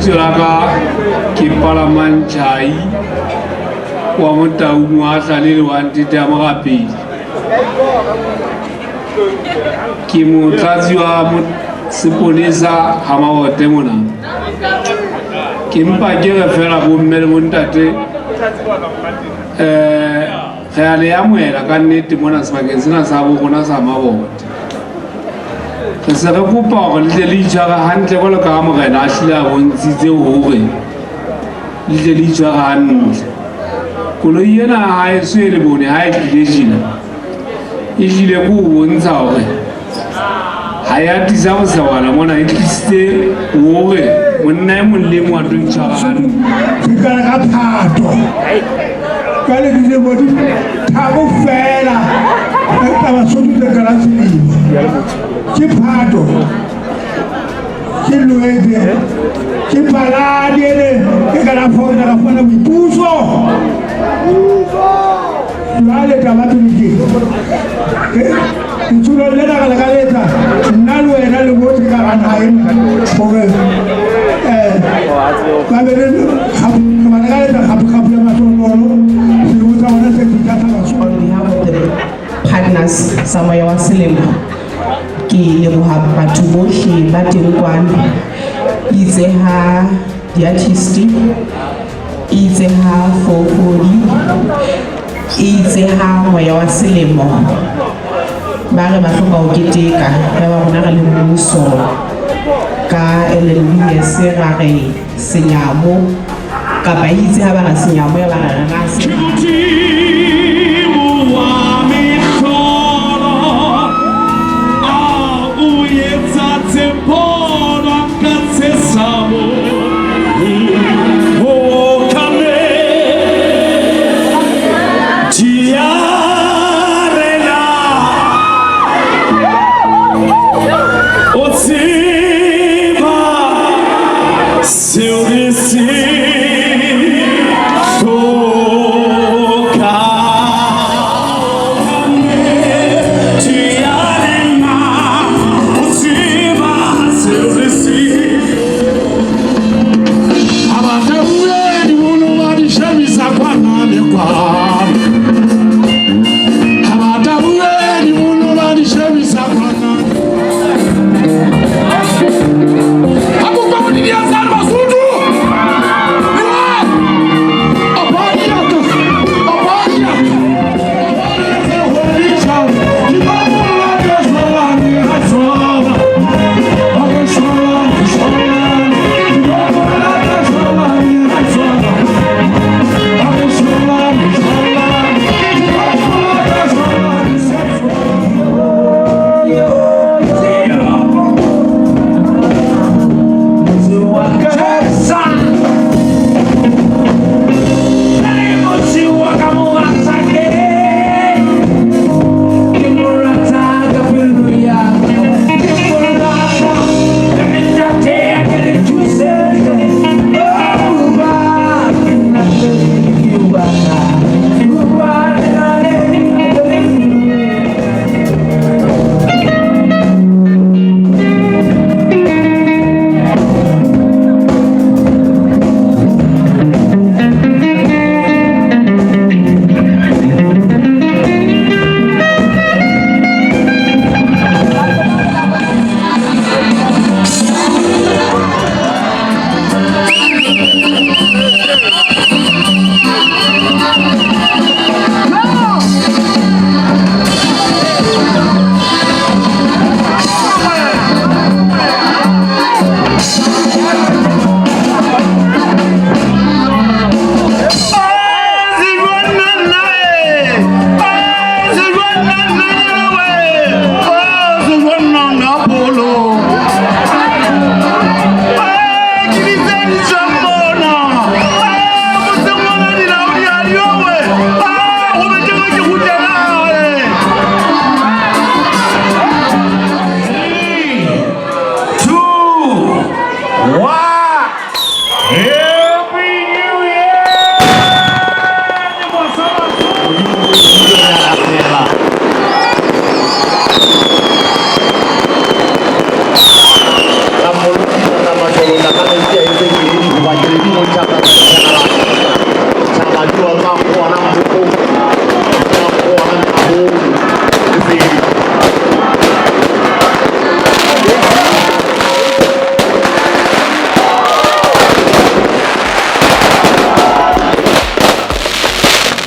Lebitsuraka ke Palamanchai wa Motaung wa Salele wa Ntita Magapedi ke motlatsi wa sepolesa Hamaote mona ke mpa ke re fela bo mme le bontate re le amoela ka nnete mona sebakeng sena sa bo rona sa Mabote re se re kopa gore le tle le itshwara hantle jwalo ka morena a hlile a bontshitse hore le tle le itshwara hantle koloi ena ha e so e le bone ha e tlile tjena e tlile ko bontsha hore ha ya tisa go sewala mona e tlisitse hore monna e mong le mong a tlo itshwara hantle fikana ka phato ka le dile mo di thabo fela ka ba so di ka la selimo ke phato ke loede ke paladi ene ke ka la fona ka fona boipuso jwale taba ke ntsulo le la ka leta nna le wena le bote ka bana hae gore ka bere ka bana ka leta ka ya matolo se le botsa bona se ka tla so on behalf of the partners Samaya wa Selemo ke leboha batho bohle ba teng kwana itse ha di-artist itse ha Fofodi itse ha Moya wa Selemo ba re ba hloka ho keteka ya ba bona re le mmuso ka LNBS ra re senyamo kapa itse ha ba ra senyamo ya ba ra